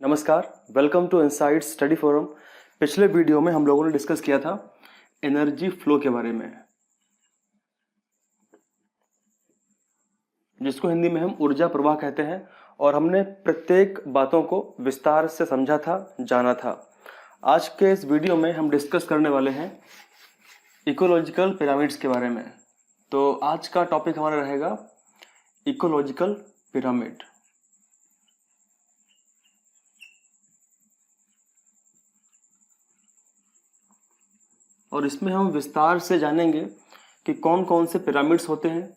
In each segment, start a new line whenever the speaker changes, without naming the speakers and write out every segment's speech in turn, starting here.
नमस्कार, welcome to inside study forum. पिछले video में हम लोगों ने डिस्कस किया था एनर्जी फ्लो के बारे में, जिसको हिंदी में हम ऊर्जा प्रवाह कहते हैं, और हमने प्रत्येक बातों को विस्तार से समझा था, जाना था। आज के इस वीडियो में हम डिस्कस करने वाले हैं इकोलॉजिकल पिरामिड्स के बारे में। तो आज का टॉपिक हमारा रहेगा इकोलॉजिकल पिरामिड। और इसमें हम विस्तार से जानेंगे कि कौन कौन से पिरामिड्स होते हैं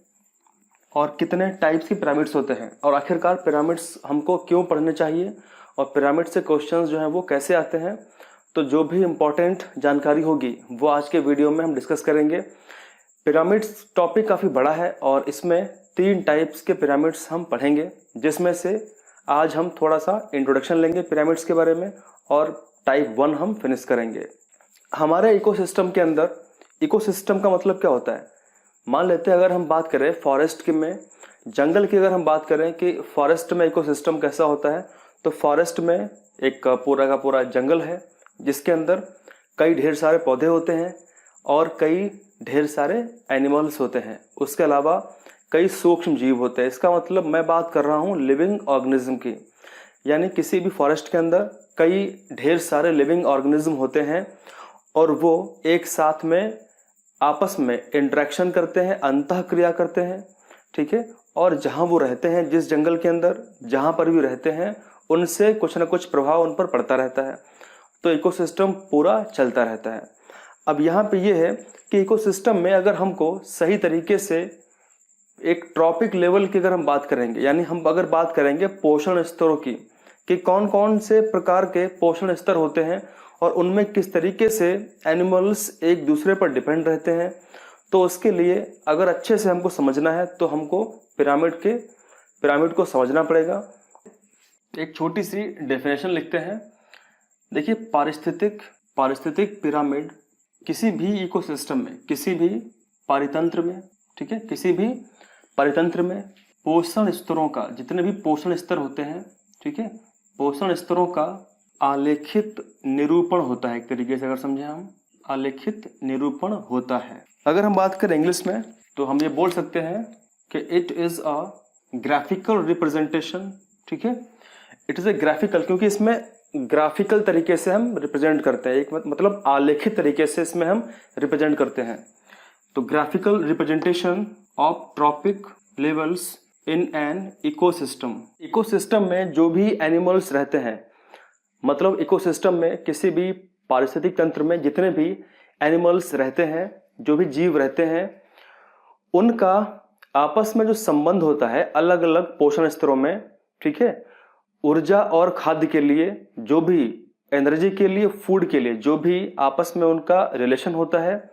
और कितने टाइप्स की पिरामिड्स होते हैं, और आखिरकार पिरामिड्स हमको क्यों पढ़ने चाहिए और पिरामिड से क्वेश्चंस जो हैं वो कैसे आते हैं। तो जो भी इम्पोर्टेंट जानकारी होगी वो आज के वीडियो में हम डिस्कस करेंगे। पिरामिड्स टॉपिक काफ़ी बड़ा है और इसमें 3 टाइप्स के पिरामिड्स हम पढ़ेंगे, जिसमें से आज हम थोड़ा सा इंट्रोडक्शन लेंगे पिरामिड्स के बारे में और टाइप 1 हम फिनिश करेंगे। हमारे इकोसिस्टम के अंदर, इकोसिस्टम का मतलब क्या होता है, मान लेते हैं अगर हम बात करें फॉरेस्ट के में, जंगल की अगर हम बात करें कि फॉरेस्ट में इकोसिस्टम कैसा होता है, तो फॉरेस्ट में एक पूरा का पूरा जंगल है जिसके अंदर कई ढेर सारे पौधे होते हैं और कई ढेर सारे एनिमल्स होते हैं। उसके अलावा कई सूक्ष्म जीव होते हैं। इसका मतलब मैं बात कर रहा हूँ लिविंग ऑर्गेनिज्म की, यानी किसी भी फॉरेस्ट के अंदर कई ढेर सारे लिविंग ऑर्गेनिज्म होते हैं और वो एक साथ में आपस में इंटरेक्शन करते हैं, अंतःक्रिया करते हैं, ठीक है। और जहाँ वो रहते हैं, जिस जंगल के अंदर जहाँ पर भी रहते हैं, उनसे कुछ ना कुछ प्रभाव उन पर पड़ता रहता है। तो इकोसिस्टम पूरा चलता रहता है। अब यहाँ पे ये है कि इकोसिस्टम में अगर हमको सही तरीके से एक ट्रॉपिक लेवल की अगर हम बात करेंगे, यानी हम अगर बात करेंगे पोषण स्तरों की, कि कौन कौन से प्रकार के पोषण स्तर होते हैं और उनमें किस तरीके से एनिमल्स एक दूसरे पर डिपेंड रहते हैं, तो उसके लिए अगर अच्छे से हमको समझना है तो हमको पिरामिड को समझना पड़ेगा। एक छोटी सी डेफिनेशन लिखते हैं। देखिए, पारिस्थितिक पिरामिड किसी भी इकोसिस्टम में, किसी भी पारितंत्र में, ठीक है, किसी भी पारितंत्र में पोषण स्तरों का, जितने भी पोषण स्तर होते हैं, ठीक है, पोषण स्तरों का आलेखित निरूपण होता है। एक तरीके से अगर समझें हम, आलेखित निरूपण होता है। अगर हम बात करें इंग्लिश में तो हम ये बोल सकते हैं कि it is a graphical representation, ठीक है। इट इज ए ग्राफिकल, क्योंकि इसमें ग्राफिकल तरीके से हम रिप्रेजेंट करते हैं, एक मतलब आलेखित तरीके से इसमें हम रिप्रेजेंट करते हैं। तो graphical representation of trophic levels in an ecosystem. Ecosystem में जो भी एनिमल्स रहते हैं, मतलब इकोसिस्टम में किसी भी पारिस्थितिक तंत्र में जितने भी एनिमल्स रहते हैं, जो भी जीव रहते हैं, उनका आपस में जो संबंध होता है अलग अलग पोषण स्तरों में, ठीक है, ऊर्जा और खाद्य के लिए, जो भी एनर्जी के लिए, फूड के लिए, जो भी आपस में उनका रिलेशन होता है,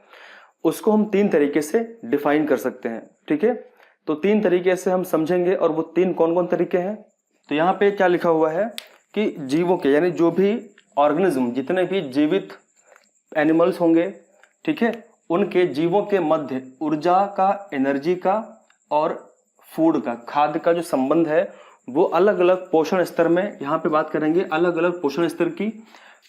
उसको हम 3 तरीके से डिफाइन कर सकते हैं, ठीक है। तो 3 तरीके से हम समझेंगे, और वो 3 कौन कौन तरीके हैं। तो यहाँ पे क्या लिखा हुआ है कि जीवों के, यानी जो भी ऑर्गेनिज्म, जितने भी जीवित एनिमल्स होंगे, ठीक है, उनके जीवों के मध्य ऊर्जा का, एनर्जी का और फूड का, खाद्य का जो संबंध है, वो अलग अलग पोषण स्तर में, यहाँ पे बात करेंगे अलग अलग पोषण स्तर की।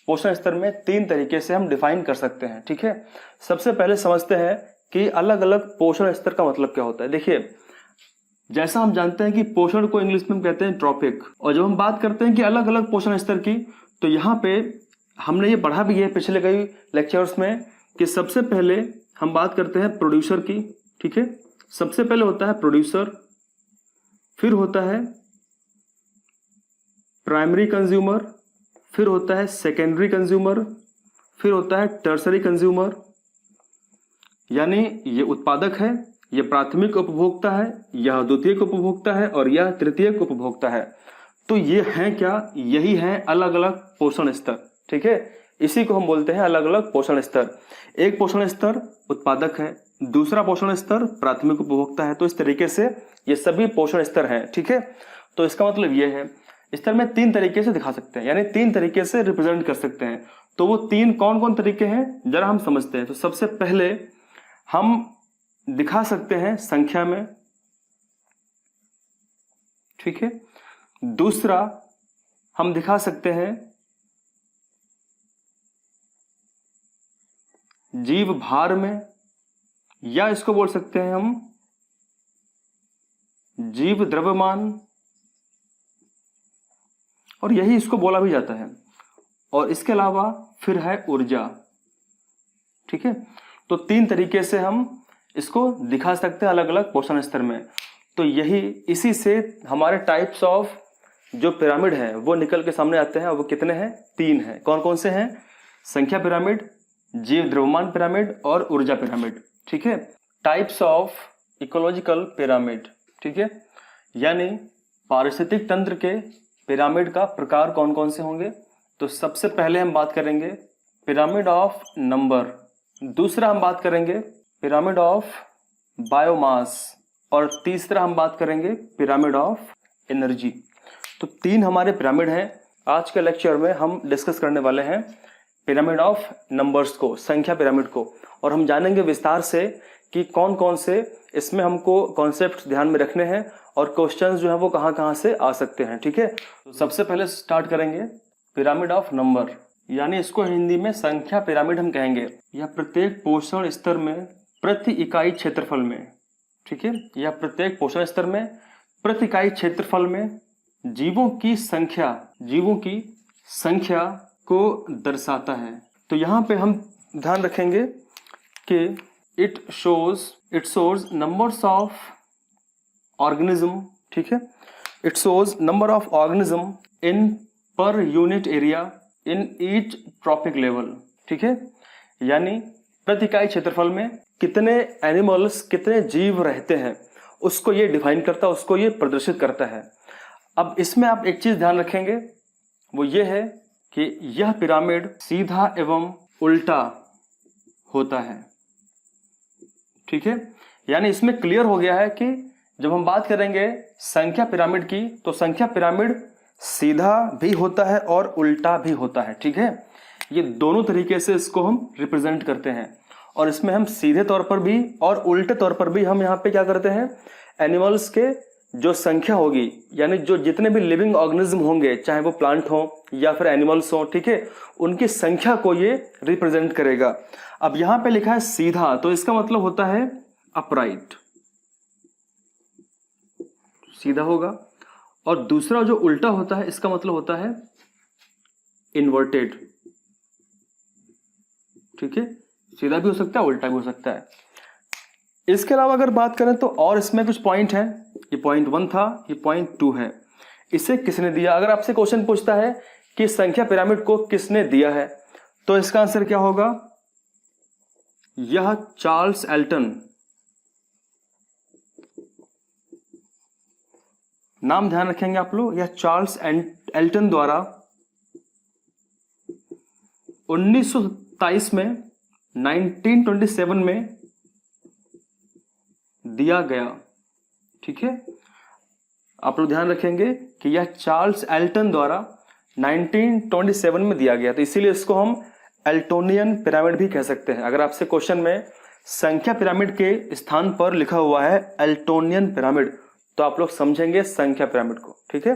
पोषण स्तर में 3 तरीके से हम डिफाइन कर सकते हैं, ठीक है। सबसे पहले समझते हैं कि अलग अलग पोषण स्तर का मतलब क्या होता है। देखिए, जैसा हम जानते हैं कि पोषण को इंग्लिश में हम कहते हैं ट्रॉपिक, और जब हम बात करते हैं कि अलग अलग पोषण स्तर की, तो यहाँ पे हमने ये पढ़ा भी है पिछले कई लेक्चर्स में कि सबसे पहले हम बात करते हैं प्रोड्यूसर की, ठीक है। सबसे पहले होता है प्रोड्यूसर, फिर होता है प्राइमरी कंज्यूमर, फिर होता है सेकेंडरी कंज्यूमर, फिर होता है टर्सरी कंज्यूमर। यानी ये उत्पादक है, यह प्राथमिक उपभोक्ता है, यह द्वितीयक उपभोक्ता है और यह तृतीयक उपभोक्ता है। तो ये हैं क्या, यही हैं अलग अलग पोषण स्तर, ठीक है। इसी को हम बोलते हैं अलग अलग पोषण स्तर। एक पोषण स्तर उत्पादक है, दूसरा पोषण स्तर प्राथमिक उपभोक्ता है। तो इस तरीके से ये सभी पोषण स्तर हैं, ठीक है। तो इसका मतलब ये है, स्तर में 3 तरीके से दिखा सकते हैं, यानी 3 तरीके से रिप्रेजेंट कर सकते हैं। तो वो 3 कौन कौन तरीके हैं जरा हम समझते हैं। तो सबसे पहले हम दिखा सकते हैं संख्या में, ठीक है। दूसरा हम दिखा सकते हैं जीव भार में, या इसको बोल सकते हैं हम जीव द्रव्यमान, और यही इसको बोला भी जाता है। और इसके अलावा फिर है ऊर्जा। ठीक है, तो 3 तरीके से हम इसको दिखा सकते हैं अलग अलग पोषण स्तर में। तो यही इसी से हमारे टाइप्स ऑफ जो पिरामिड है वो निकल के सामने आते हैं। वो कितने हैं? 3 हैं। कौन कौन से हैं? संख्या पिरामिड, जीव द्रव्यमान पिरामिड और ऊर्जा पिरामिड। ठीक है, टाइप्स ऑफ इकोलॉजिकल पिरामिड। ठीक है, यानी पारिस्थितिक तंत्र के पिरामिड का प्रकार कौन कौन से होंगे। तो सबसे पहले हम बात करेंगे पिरामिड ऑफ नंबर, दूसरा हम बात करेंगे पिरामिड ऑफ बायोमास, और तीसरा हम बात करेंगे पिरामिड ऑफ एनर्जी। तो 3 हमारे पिरामिड हैं। आज के लेक्चर में हम डिस्कस करने वाले हैं पिरामिड ऑफ नंबर्स को, संख्या पिरामिड को, और हम जानेंगे विस्तार से कि कौन कौन से इसमें हमको कॉन्सेप्ट ध्यान में रखने हैं और क्वेश्चंस जो है वो कहाँ कहाँ से आ सकते हैं। ठीक है, तो सबसे पहले स्टार्ट करेंगे पिरामिड ऑफ नंबर, यानी इसको हिंदी में संख्या पिरामिड हम कहेंगे। यह प्रत्येक पोषण स्तर में प्रति इकाई क्षेत्रफल में, ठीक है, या प्रत्येक पोषण स्तर में प्रति इकाई क्षेत्रफल में जीवों की संख्या को दर्शाता है। तो यहाँ पे हम ध्यान रखेंगे कि it shows numbers of organism. ठीक है, it shows number of organism in per unit area in each trophic level. ठीक है, यानी प्रति इकाई क्षेत्रफल में कितने एनिमल्स, कितने जीव रहते हैं, उसको ये डिफाइन करता है, उसको ये प्रदर्शित करता है। अब इसमें आप एक चीज ध्यान रखेंगे, वो ये है कि यह पिरामिड सीधा एवं उल्टा होता है। ठीक है, यानी इसमें क्लियर हो गया है कि जब हम बात करेंगे संख्या पिरामिड की, तो संख्या पिरामिड सीधा भी होता है और उल्टा भी होता है। ठीक है, ये दोनों तरीके से इसको हम रिप्रेजेंट करते हैं, और इसमें हम सीधे तौर पर भी और उल्टे तौर पर भी हम यहाँ पे क्या करते हैं, एनिमल्स के जो संख्या होगी, यानी जो जितने भी लिविंग ऑर्गेनिज्म होंगे, चाहे वो प्लांट हो या फिर एनिमल्स हो, ठीक है, उनकी संख्या को ये रिप्रेजेंट करेगा। अब यहाँ पे लिखा है सीधा, तो इसका मतलब होता है अपराइट, सीधा होगा। और दूसरा जो उल्टा होता है, इसका मतलब होता है इन्वर्टेड। ठीक है, सीधा भी हो सकता है, उल्टा भी हो सकता है। इसके अलावा अगर बात करें तो और इसमें कुछ पॉइंट हैं। ये पॉइंट 1 था, ये पॉइंट 2 है। इसे किसने दिया? अगर आपसे क्वेश्चन पूछता है कि संख्या पिरामिड को किसने दिया है, तो इसका आंसर क्या होगा? यह चार्ल्स एल्टन, नाम ध्यान रखेंगे आप लोग, यह चार्ल्स एल्टन द्वारा 1927 में 1927 में दिया गया। ठीक है, आप लोग ध्यान रखेंगे कि यह चार्ल्स एल्टन द्वारा 1927 में दिया गया, तो इसीलिए इसको हम एल्टोनियन पिरामिड भी कह सकते हैं। अगर आपसे क्वेश्चन में संख्या पिरामिड के स्थान पर लिखा हुआ है एल्टोनियन पिरामिड, तो आप लोग समझेंगे संख्या पिरामिड को। ठीक है,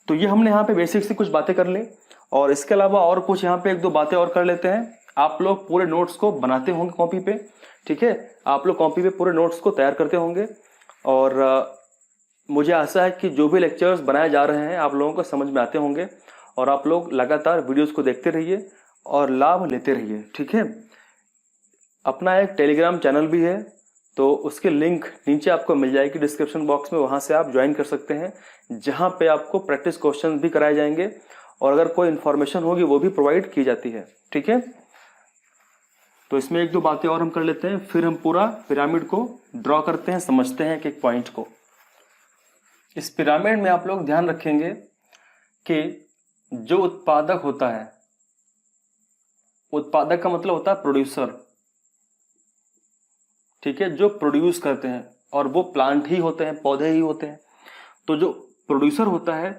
तो ये हमने यहाँ पे बेसिक से कुछ बातें कर ली, और इसके अलावा और कुछ यहाँ पे 1-2 बातें और कर लेते हैं। आप लोग पूरे नोट्स को बनाते होंगे कॉपी पे। ठीक है, आप लोग कॉपी पे पूरे नोट्स को तैयार करते होंगे, और मुझे आशा है कि जो भी लेक्चर्स बनाए जा रहे हैं आप लोगों को समझ में आते होंगे, और आप लोग लगातार वीडियोस को देखते रहिए और लाभ लेते रहिए। ठीक है, अपना एक टेलीग्राम चैनल भी है, तो उसके लिंक नीचे आपको मिल जाएगी डिस्क्रिप्शन बॉक्स में, वहां से आप ज्वाइन कर सकते हैं, जहां पे आपको प्रैक्टिस क्वेश्चन भी कराए जाएंगे, और अगर कोई इन्फॉर्मेशन होगी वो भी प्रोवाइड की जाती है। ठीक है, तो इसमें 1-2 बातें और हम कर लेते हैं, फिर हम पूरा पिरामिड को ड्रॉ करते हैं, समझते हैं एक पॉइंट को। इस पिरामिड में आप लोग ध्यान रखेंगे कि जो उत्पादक होता है, उत्पादक का मतलब होता है प्रोड्यूसर। ठीक है, जो प्रोड्यूस करते हैं, और वो प्लांट ही होते हैं, पौधे ही होते हैं। तो जो प्रोड्यूसर होता है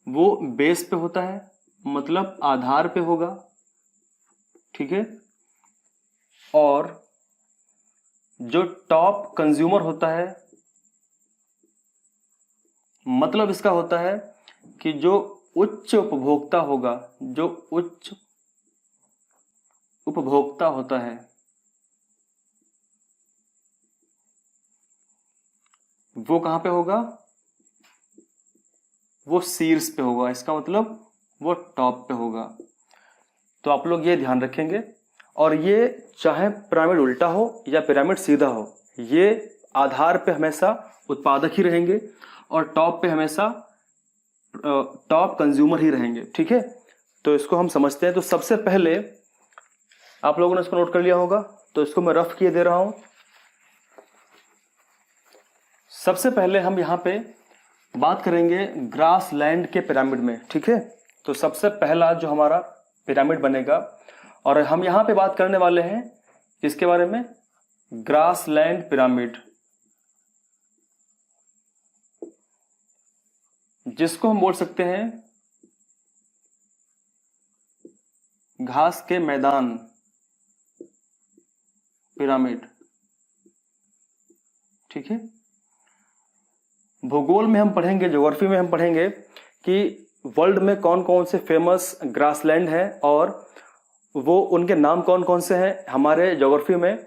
वो बेस पे होता है, मतलब आधार पे होगा। ठीक है, और जो टॉप कंज्यूमर होता है, मतलब इसका होता है कि जो उच्च उपभोक्ता होगा, जो उच्च उपभोक्ता होता है, वो कहां पे होगा? वो शीर्ष पे होगा। इसका मतलब वो टॉप पे होगा। तो आप लोग ये ध्यान रखेंगे। और ये चाहे पिरामिड उल्टा हो या पिरामिड सीधा हो, ये आधार पे हमेशा उत्पादक ही रहेंगे और टॉप पे हमेशा टॉप कंज्यूमर ही रहेंगे। ठीक है, तो इसको हम समझते हैं। तो सबसे पहले आप लोगों ने इसको नोट कर लिया होगा, तो इसको मैं रफ किए दे रहा हूं। सबसे पहले हम यहां पे बात करेंगे ग्रास लैंड के पिरामिड में। ठीक है, तो सबसे पहला जो हमारा पिरामिड बनेगा, और हम यहां पे बात करने वाले हैं किसके बारे में? ग्रास लैंड पिरामिड, जिसको हम बोल सकते हैं घास के मैदान पिरामिड। ठीक है, भूगोल में हम पढ़ेंगे, ज्योग्राफी में हम पढ़ेंगे कि वर्ल्ड में कौन कौन से फेमस ग्रासलैंड हैं और वो उनके नाम कौन कौन से हैं। हमारे ज्योग्राफी में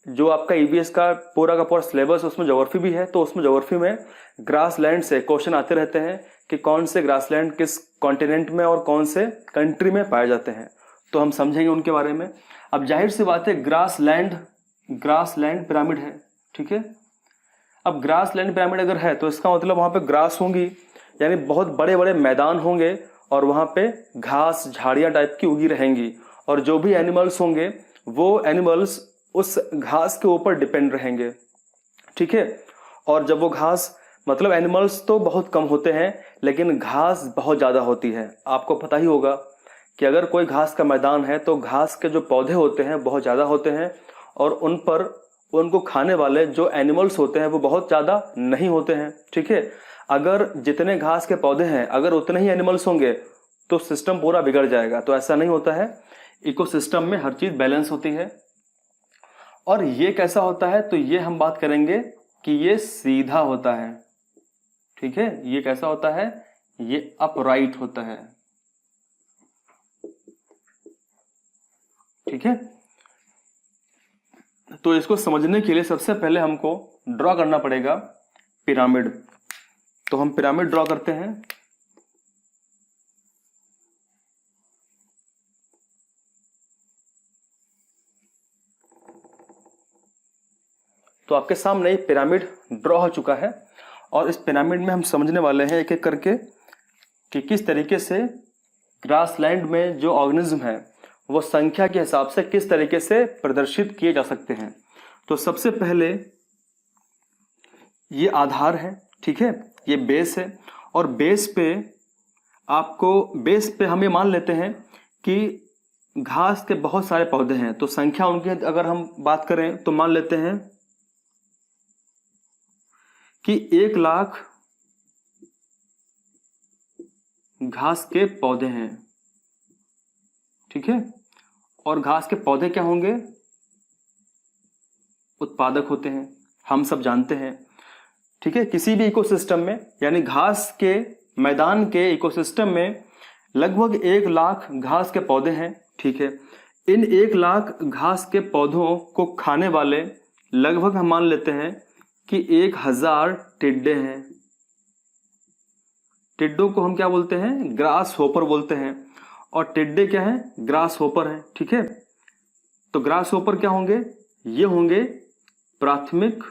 जो आपका ईवीएस का पूरा सिलेबस, उसमें ज्योग्राफी भी है, तो उसमें ज्योग्राफी में ग्रासलैंड से क्वेश्चन आते रहते हैं कि कौन से ग्रासलैंड किस कॉन्टिनेंट में और कौन से कंट्री में पाए जाते हैं, तो हम समझेंगे उनके बारे में। अब जाहिर सी बात है, ग्रासलैंड पिरामिड है। ठीक है, अब ग्रासलैंड पिरामिड अगर है तो इसका मतलब वहां पे ग्रास होंगी, यानी बहुत बड़े बड़े मैदान होंगे और वहां पे घास झाड़ियां टाइप की उगी रहेंगी, और जो भी एनिमल्स होंगे वो एनिमल्स उस घास के ऊपर डिपेंड रहेंगे। ठीक है, और जब वो घास, मतलब एनिमल्स तो बहुत कम होते हैं लेकिन घास बहुत ज्यादा होती है। आपको पता ही होगा कि अगर कोई घास का मैदान है तो घास के जो पौधे होते हैं बहुत ज्यादा होते हैं, और उन पर उनको खाने वाले जो एनिमल्स होते हैं वो बहुत ज्यादा नहीं होते हैं। ठीक है, अगर जितने घास के पौधे हैं अगर उतने ही एनिमल्स होंगे तो सिस्टम पूरा बिगड़ जाएगा। तो ऐसा नहीं होता है, इकोसिस्टम में हर चीज बैलेंस होती है। और ये कैसा होता है, तो ये हम बात करेंगे कि ये सीधा होता है। ठीक है, ये कैसा होता है? ये अपराइट होता है। ठीक है, तो इसको समझने के लिए सबसे पहले हमको ड्रॉ करना पड़ेगा पिरामिड। तो हम पिरामिड ड्रॉ करते हैं। तो आपके सामने पिरामिड ड्रॉ हो चुका है, और इस पिरामिड में हम समझने वाले हैं एक एक करके कि किस तरीके से ग्रासलैंड में जो ऑर्गेनिज्म है वो संख्या के हिसाब से किस तरीके से प्रदर्शित किए जा सकते हैं। तो सबसे पहले ये आधार है। ठीक है, ये बेस है, और बेस पे हम ये मान लेते हैं कि घास के बहुत सारे पौधे हैं, तो संख्या उनकी अगर हम बात करें तो मान लेते हैं कि 1,00,000 घास के पौधे हैं। ठीक है, और घास के पौधे क्या होंगे? उत्पादक होते हैं, हम सब जानते हैं। ठीक है, किसी भी इकोसिस्टम में, यानी घास के मैदान के इकोसिस्टम में लगभग 1,00,000 घास के पौधे हैं। ठीक है, इन 1,00,000 घास के पौधों को खाने वाले लगभग हम मान लेते हैं कि 1,000 टिड्डे हैं। टिड्डों को हम क्या बोलते हैं? ग्रास होपर बोलते हैं, और टिड्डे क्या है? ग्रास होपर है। ठीक है, तो ग्रास होपर क्या होंगे? ये होंगे प्राथमिक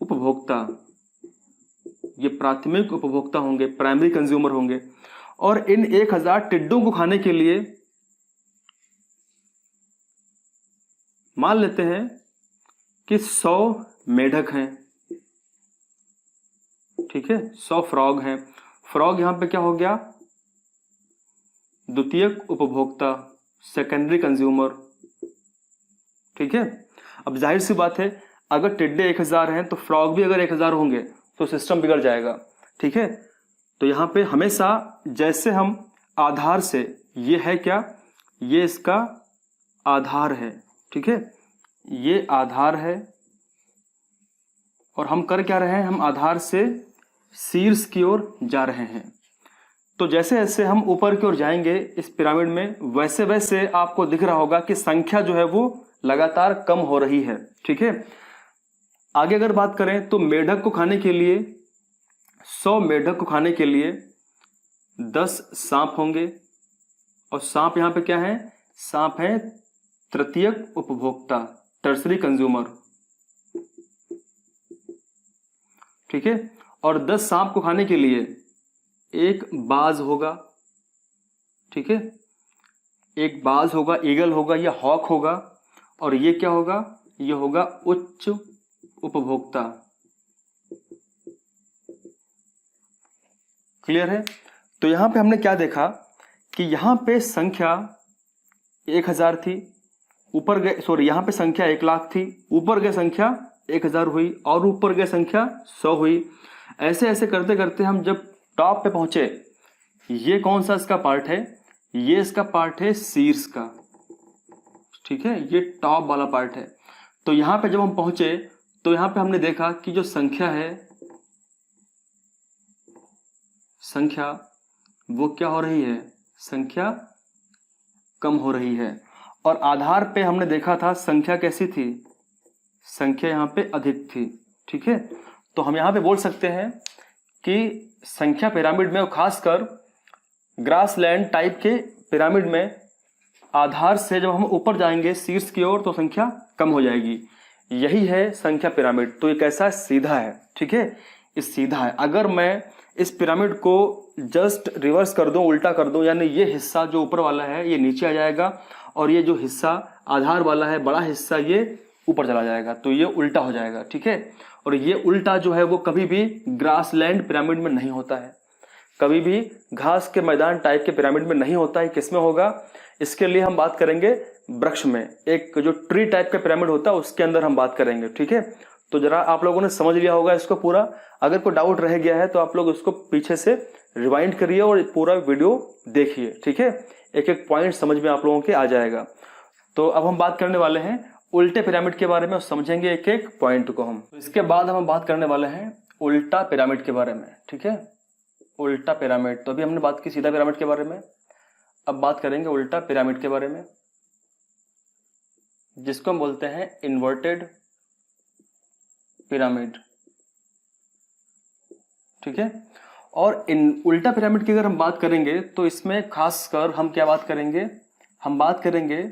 उपभोक्ता। ये प्राथमिक उपभोक्ता होंगे, प्राइमरी कंज्यूमर होंगे। और इन 1,000 टिड्डों को खाने के लिए मान लेते हैं कि 100 मेढक हैं। ठीक है, 100 फ्रॉग हैं। फ्रॉग यहां पे क्या हो गया? द्वितीयक उपभोक्ता, सेकेंडरी कंज्यूमर। ठीक है, अब जाहिर सी बात है, अगर टिड्डे 1,000 हैं तो फ्रॉग भी अगर 1,000 होंगे तो सिस्टम बिगड़ जाएगा। ठीक है, तो यहां पे हमेशा जैसे हम आधार से, ये है क्या? ये इसका आधार है। ठीक है, ये आधार है, और हम कर क्या रहे हैं? हम आधार से शीर्ष की ओर जा रहे हैं। तो जैसे जैसे हम ऊपर की ओर जाएंगे इस पिरामिड में, वैसे वैसे आपको दिख रहा होगा कि संख्या जो है वो लगातार कम हो रही है। ठीक है, आगे अगर बात करें तो मेढक को खाने के लिए 100 मेढक को खाने के लिए 10 सांप होंगे। और सांप यहां पे क्या है? सांप है तृतीयक उपभोक्ता, टर्सरी कंज्यूमर। ठीक है, और 10 सांप को खाने के लिए एक बाज होगा। ठीक है, एक बाज होगा, ईगल होगा या हॉक होगा। और ये क्या होगा? ये होगा उच्च उपभोक्ता। क्लियर है? तो यहां पे हमने क्या देखा कि यहां पे संख्या 1000 थी, ऊपर गए, सॉरी यहां पे संख्या 1 लाख थी, ऊपर गए संख्या 1000 हुई, और ऊपर गए संख्या 100 हुई। ऐसे ऐसे करते करते हम जब टॉप पे पहुंचे, ये कौन सा इसका पार्ट है? ये इसका पार्ट है शीर्ष का। ठीक है, ये टॉप वाला पार्ट है। तो यहां पे जब हम पहुंचे तो यहां पे हमने देखा कि जो संख्या है, संख्या वो क्या हो रही है? संख्या कम हो रही है। और आधार पे हमने देखा था संख्या कैसी थी? संख्या यहां पे अधिक थी। ठीक है, तो हम यहां पे बोल सकते हैं कि संख्या पिरामिड में, और खासकर ग्रासलैंड टाइप के पिरामिड में, आधार से जब हम ऊपर जाएंगे शीर्ष की ओर तो संख्या कम हो जाएगी। यही है संख्या पिरामिड। तो ये कैसा है? सीधा है। ठीक है, ये सीधा है। अगर मैं इस पिरामिड को जस्ट रिवर्स कर दूं, उल्टा कर दूं, यानी ये हिस्सा जो ऊपर वाला है ये नीचे आ जाएगा, और ये जो हिस्सा आधार वाला है, बड़ा हिस्सा, ये ऊपर चला जाएगा, तो ये उल्टा हो जाएगा। ठीक है, और ये उल्टा जो है वो कभी भी ग्रासलैंड पिरामिड में नहीं होता है, कभी भी घास के मैदान टाइप के पिरामिड में नहीं होता है। किसमें होगा? इसके लिए हम बात करेंगे वृक्ष में, एक जो ट्री टाइप का पिरामिड होता है उसके अंदर हम बात करेंगे। ठीक है, तो जरा आप लोगों ने समझ लिया होगा इसको पूरा। अगर कोई डाउट रह गया है तो आप लोग उसको पीछे से रिवाइंड करिए और पूरा वीडियो देखिए। ठीक है, एक एक पॉइंट समझ में आप लोगों के आ जाएगा। तो अब हम बात करने वाले हैं उल्टे पिरामिड के बारे में, और समझेंगे एक एक पॉइंट को हम। इसके बाद हम बात करने वाले हैं उल्टा पिरामिड के बारे में। ठीक है, उल्टा पिरामिड, तो अभी हमने बात की सीधा पिरामिड के बारे में, अब बात करेंगे उल्टा पिरामिड के बारे में, जिसको हम बोलते हैं इन्वर्टेड पिरामिड। ठीक है, और इन उल्टा पिरामिड की अगर हम बात करेंगे तो इसमें खासकर हम क्या बात करेंगे? हम बात करेंगे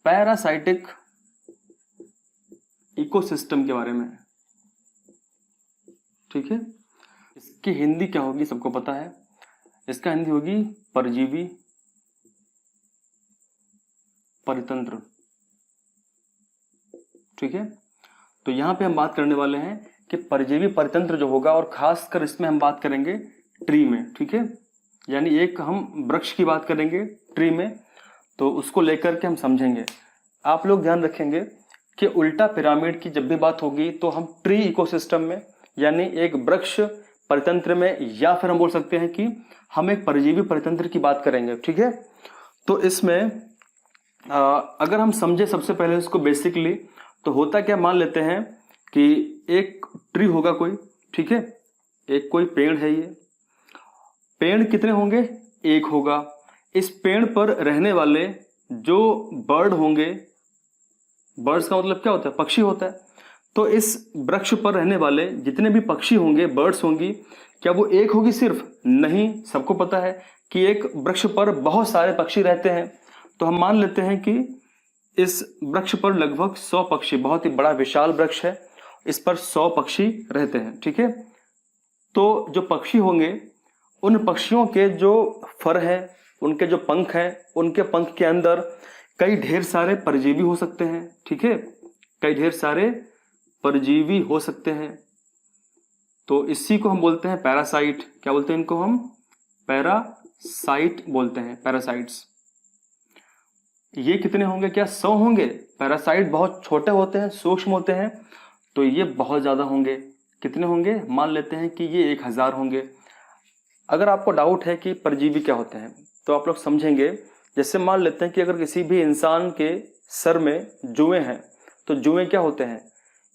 पैरासाइटिक इकोसिस्टम के बारे में। ठीक है, इसकी हिंदी क्या होगी सबको पता है? इसका हिंदी होगी परजीवी परितंत्र। ठीक है, तो यहां पे हम बात करने वाले हैं कि परजीवी परितंत्र जो होगा, और खासकर इसमें हम बात करेंगे ट्री में। ठीक है, यानी एक हम वृक्ष की बात करेंगे ट्री में, तो उसको लेकर के हम समझेंगे। आप लोग ध्यान रखेंगे कि उल्टा पिरामिड की जब भी बात होगी तो हम ट्री इकोसिस्टम में, यानी एक वृक्ष परितंत्र में, या फिर हम बोल सकते हैं कि हम एक परजीवी परितंत्र की बात करेंगे। ठीक है, तो इसमें अगर हम समझे सबसे पहले इसको बेसिकली, तो होता क्या, मान लेते हैं कि एक ट्री होगा कोई। ठीक है, एक कोई पेड़ है, ये पेड़ कितने होंगे? एक होगा। इस पेड़ पर रहने वाले जो बर्ड होंगे, बर्ड्स का मतलब क्या होता है? पक्षी होता है। तो इस वृक्ष पर रहने वाले जितने भी पक्षी होंगे, बर्ड्स होंगी, क्या वो एक होगी सिर्फ? नहीं, सबको पता है कि एक वृक्ष पर बहुत सारे पक्षी रहते हैं। तो हम मान लेते हैं कि इस वृक्ष पर लगभग 100 पक्षी, बहुत ही बड़ा विशाल वृक्ष है, इस पर 100 पक्षी रहते हैं। ठीक है, तो जो पक्षी होंगे, उन पक्षियों के जो फर है, उनके जो पंख हैं, उनके पंख के अंदर कई ढेर सारे परजीवी हो सकते हैं। ठीक है, कई ढेर सारे परजीवी हो सकते हैं। तो इसी को हम बोलते हैं पैरासाइट। क्या बोलते हैं इनको? हम पैरासाइट बोलते हैं, पैरासाइट्स। ये कितने होंगे? क्या 100 होंगे? पैरासाइट बहुत छोटे होते हैं, सूक्ष्म होते हैं, तो ये बहुत ज्यादा होंगे। कितने होंगे? मान लेते हैं कि ये 1000 होंगे। अगर आपको डाउट है कि परजीवी क्या होते हैं तो आप लोग समझेंगे, जैसे मान लेते हैं कि अगर किसी भी इंसान के सर में जुएं हैं, तो जुएं क्या होते हैं?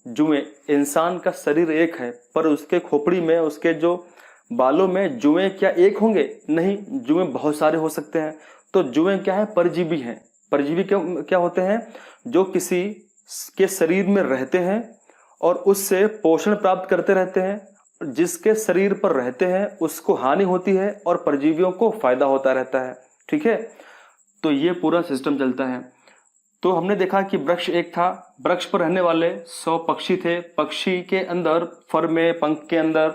जुएं, इंसान का शरीर एक है पर उसके खोपड़ी में, उसके जो बालों में जुएं क्या एक होंगे? नहीं, जुएं बहुत सारे हो सकते हैं। तो जुएं क्या है? परजीवी हैं। परजीवी क्या क्या होते हैं? जो किसी के शरीर में रहते हैं और उससे पोषण प्राप्त करते रहते हैं। जिसके शरीर पर रहते हैं उसको हानि होती है और परजीवियों को फायदा होता रहता है। ठीक है, तो ये पूरा सिस्टम चलता है। तो हमने देखा कि वृक्ष एक था, वृक्ष पर रहने वाले 100 पक्षी थे। पक्षी के अंदर फर में, पंख के अंदर,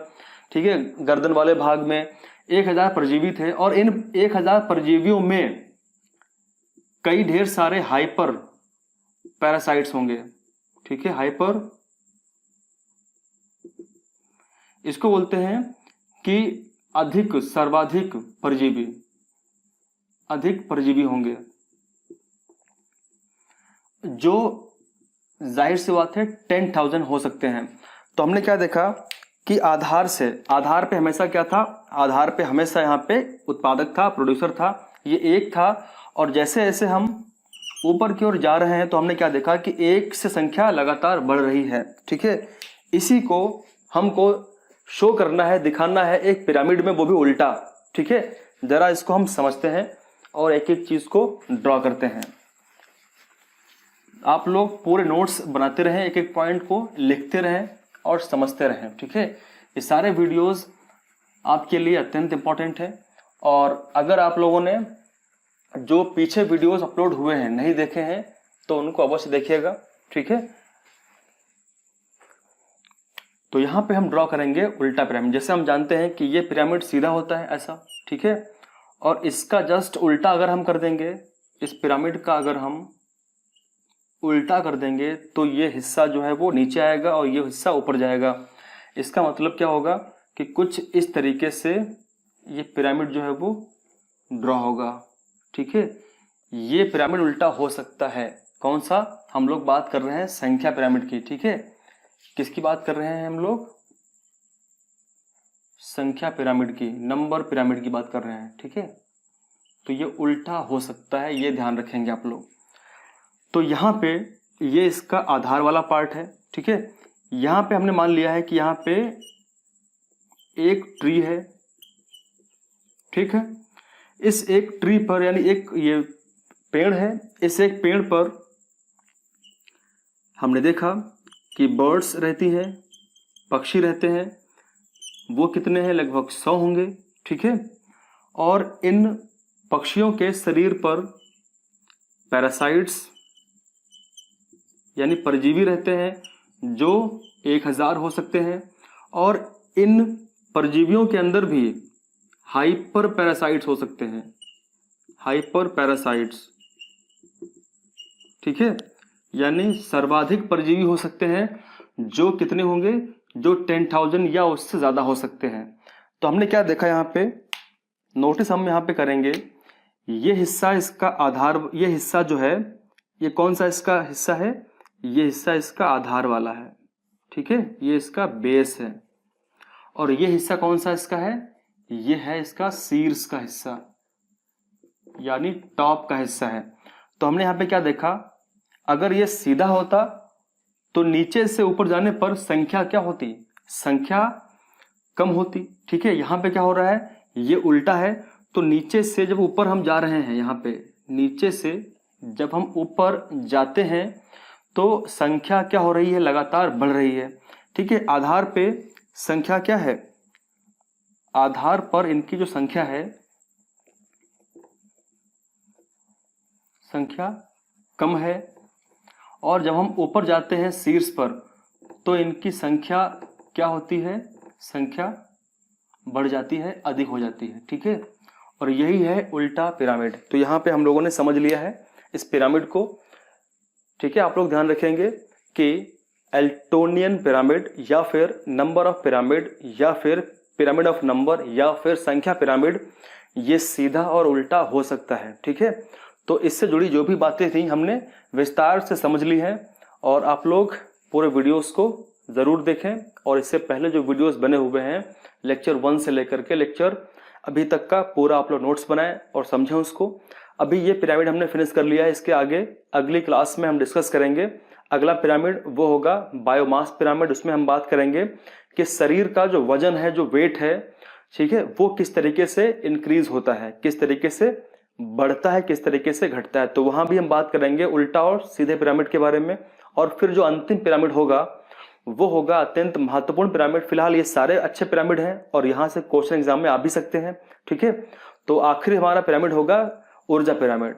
ठीक है, गर्दन वाले भाग में 1000 परजीवी थे। और इन 1000 परजीवियों में कई ढेर सारे हाइपर पैरासाइट्स होंगे। ठीक है, हाइपर, इसको बोलते हैं कि अधिक, सर्वाधिक परजीवी, अधिक परजीवी होंगे, जो जाहिर सी बात है 10,000 हो सकते हैं। तो हमने क्या देखा कि आधार से, आधार पे हमेशा क्या था? आधार पे हमेशा यहाँ पे उत्पादक था, प्रोड्यूसर था, ये एक था। और जैसे जैसे हम ऊपर की ओर जा रहे हैं तो हमने क्या देखा कि एक से संख्या लगातार बढ़ रही है। ठीक है, इसी को हमको शो करना है, दिखाना है एक पिरामिड में, वो भी उल्टा। ठीक है, जरा इसको हम समझते हैं और एक एक चीज को ड्रॉ करते हैं। आप लोग पूरे नोट्स बनाते रहें, एक एक पॉइंट को लिखते रहें और समझते रहें। ठीक है, ये सारे वीडियोस आपके लिए अत्यंत इंपॉर्टेंट है। और अगर आप लोगों ने जो पीछे वीडियोस अपलोड हुए हैं नहीं देखे हैं तो उनको अवश्य देखिएगा। ठीक है, तो यहाँ पे हम ड्रॉ करेंगे उल्टा पिरामिड। जैसे हम जानते हैं कि ये पिरामिड सीधा होता है ऐसा, ठीक है, और इसका जस्ट उल्टा अगर हम कर देंगे, इस पिरामिड का अगर हम उल्टा कर देंगे तो ये हिस्सा जो है वो नीचे आएगा और ये हिस्सा ऊपर जाएगा। इसका मतलब क्या होगा कि कुछ इस तरीके से ये पिरामिड जो है वो ड्रॉ होगा। ठीक है, ये पिरामिड उल्टा हो सकता है। कौन सा? हम लोग बात कर रहे हैं संख्या पिरामिड की। ठीक है, किसकी बात कर रहे हैं हम लोग? संख्या पिरामिड की, नंबर पिरामिड की बात कर रहे हैं। ठीक है, तो ये उल्टा हो सकता है, ये ध्यान रखेंगे आप लोग। तो यहाँ पे ये इसका आधार वाला पार्ट है। ठीक है, यहाँ पे हमने मान लिया है कि यहाँ पे एक ट्री है। ठीक है, इस एक ट्री पर, यानी एक ये पेड़ है, इस एक पेड़ पर हमने देखा कि बर्ड्स रहती हैं, पक्षी रहते हैं। वो कितने हैं? लगभग 100 होंगे। ठीक है, और इन पक्षियों के शरीर पर पैरासाइट्स यानी परजीवी रहते हैं जो 1000 हो सकते हैं। और इन परजीवियों के अंदर भी हाइपर पैरासाइट्स हो सकते हैं, हाइपर पैरासाइट्स। ठीक है, यानी सर्वाधिक परजीवी हो सकते हैं, जो कितने होंगे? जो 10,000 या उससे ज्यादा हो सकते हैं। तो हमने क्या देखा यहाँ पे, नोटिस हम यहाँ पे करेंगे, ये हिस्सा इसका आधार, ये हिस्सा जो है ये कौन सा इसका हिस्सा है? ये हिस्सा इसका आधार वाला है। ठीक है, ये इसका बेस है। और ये हिस्सा कौन सा इसका है? ये है इसका शीर्ष का हिस्सा, यानी टॉप का हिस्सा है। तो हमने यहाँ पे क्या देखा, अगर ये सीधा होता तो नीचे से ऊपर जाने पर संख्या क्या होती? संख्या कम होती। ठीक है, यहाँ पे क्या हो रहा है? ये उल्टा है। तो नीचे से जब ऊपर हम जा रहे हैं, यहाँ पे नीचे से जब हम ऊपर जाते हैं तो संख्या क्या हो रही है? लगातार बढ़ रही है। ठीक है, आधार पे संख्या क्या है? आधार पर इनकी जो संख्या है, संख्या कम है। और जब हम ऊपर जाते हैं शीर्ष पर तो इनकी संख्या क्या होती है? संख्या बढ़ जाती है, अधिक हो जाती है। ठीक है, और यही है उल्टा पिरामिड। तो यहाँ पे हम लोगों ने समझ लिया है इस पिरामिड को। ठीक है, आप लोग ध्यान रखेंगे कि एल्टोनियन पिरामिड या फिर नंबर ऑफ पिरामिड या फिर पिरामिड ऑफ नंबर या फिर संख्या पिरामिड, ये सीधा और उल्टा हो सकता है। ठीक है, तो इससे जुड़ी जो भी बातें थी हमने विस्तार से समझ ली हैं। और आप लोग पूरे वीडियोस को ज़रूर देखें। और इससे पहले जो वीडियोस बने हुए हैं लेक्चर 1 से लेकर के लेक्चर अभी तक का, पूरा आप लोग नोट्स बनाएं और समझें उसको। अभी ये पिरामिड हमने फिनिश कर लिया है। इसके आगे अगली क्लास में हम डिस्कस करेंगे अगला पिरामिड, वो होगा बायोमास पिरामिड। उसमें हम बात करेंगे कि शरीर का जो वजन है, जो वेट है, ठीक है, वो किस तरीके से इंक्रीज होता है, किस तरीके से बढ़ता है, किस तरीके से घटता है। तो वहां भी हम बात करेंगे उल्टा और सीधे पिरामिड के बारे में। और फिर जो अंतिम पिरामिड होगा वो होगा अत्यंत महत्वपूर्ण पिरामिड। फिलहाल ये सारे अच्छे पिरामिड हैं और यहाँ से क्वेश्चन एग्जाम में आ भी सकते हैं। ठीक है, तो आखिरी हमारा पिरामिड होगा ऊर्जा पिरामिड।